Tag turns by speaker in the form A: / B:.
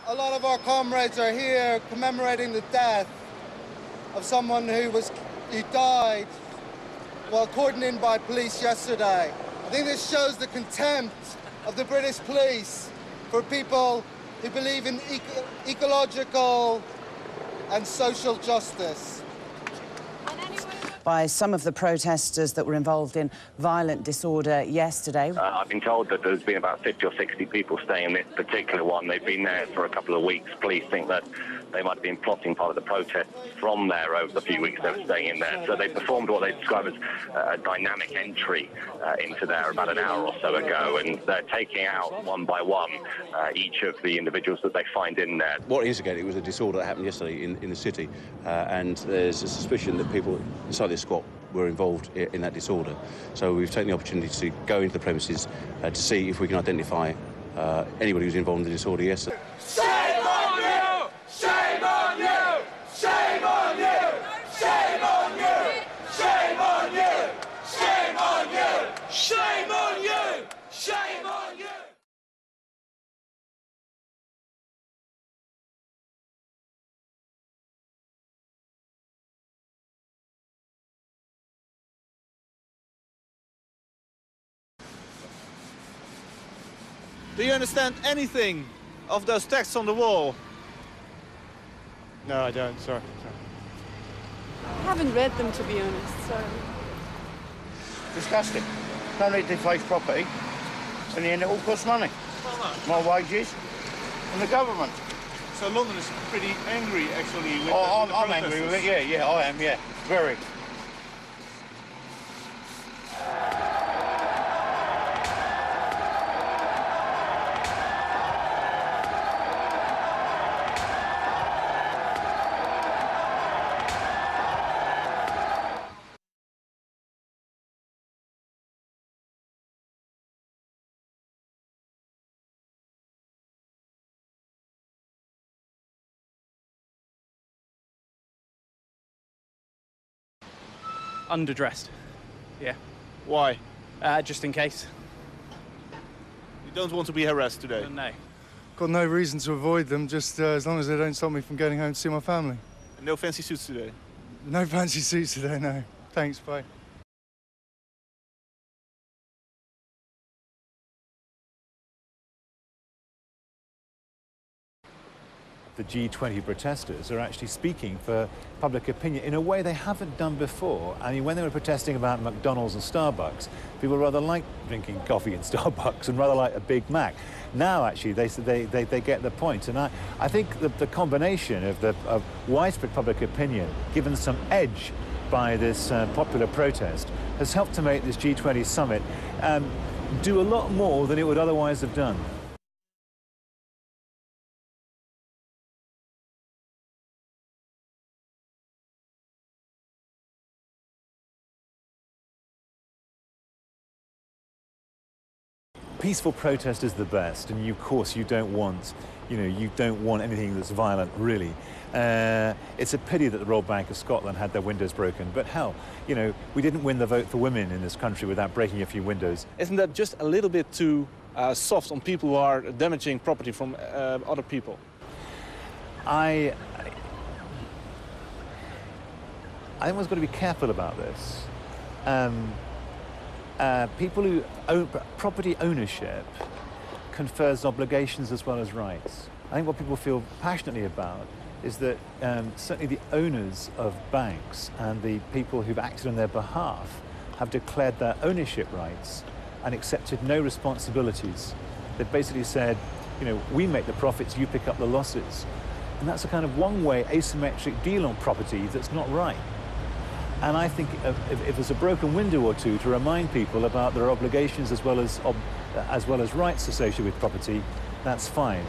A: A lot of our comrades are here commemorating the death of someone who died while cordoned in by police yesterday. I think this shows the contempt of the British police for people who believe in ecological and social justice.
B: By some of the protesters that were involved in violent disorder yesterday.
C: I've been told that there's been about 50 or 60 people staying in this particular one. They've been there for a couple of weeks. Police think that they might have been plotting part of the protest from there over the few weeks they were staying in there. So they performed what they describe as a dynamic entry into there about an hour or so ago, and they're taking out one by one each of the individuals that they find in there.
D: What is again, it was a disorder that happened yesterday in the city, and there's a suspicion that people inside this squat were involved in that disorder. So we've taken the opportunity to go into the premises to see if we can identify anybody who's involved in the disorder yesterday.
E: Shame on you! Shame on you! Shame on you! Shame on you! Shame on you! Shame on you! Shame on you! Shame on you!
F: Do you understand anything of those texts on the wall?
G: No, I don't, sorry.
H: I haven't read them, to be honest, sorry.
I: Disgusting. No need to deface property. In the end, it all costs money. My wages and the government.
F: So London is pretty angry, actually, with
I: I'm angry with it, yeah, I am, yeah, very.
G: Underdressed. Yeah.
F: Why?
G: Just in case.
F: You don't want to be harassed today?
G: No.
J: Got no reason to avoid them, just as long as they don't stop me from getting home to see my family.
F: No fancy suits today?
J: No fancy suits today, no. Thanks, bye.
K: The G20 protesters are actually speaking for public opinion in a way they haven't done before. I mean, when they were protesting about McDonald's and Starbucks, people rather like drinking coffee in Starbucks and rather like a Big Mac. Now, actually, they get the point. And I think the combination of widespread public opinion, given some edge by this popular protest, has helped to make this G20 summit do a lot more than it would otherwise have done. Peaceful protest is the best, and of course you don't want anything that's violent, really. It's a pity that the Royal Bank of Scotland had their windows broken, but hell, we didn't win the vote for women in this country without breaking a few windows.
F: Isn't that just a little bit too soft on people who are damaging property from other people?
K: I think one's got to be careful about this. People who own property ownership confers obligations as well as rights. I think what people feel passionately about is that certainly the owners of banks and the people who've acted on their behalf have declared their ownership rights and accepted no responsibilities. They've basically said, we make the profits, you pick up the losses. And that's a kind of one-way asymmetric deal on property that's not right. And I think if there's a broken window or two to remind people about their obligations as well as rights associated with property, that's fine.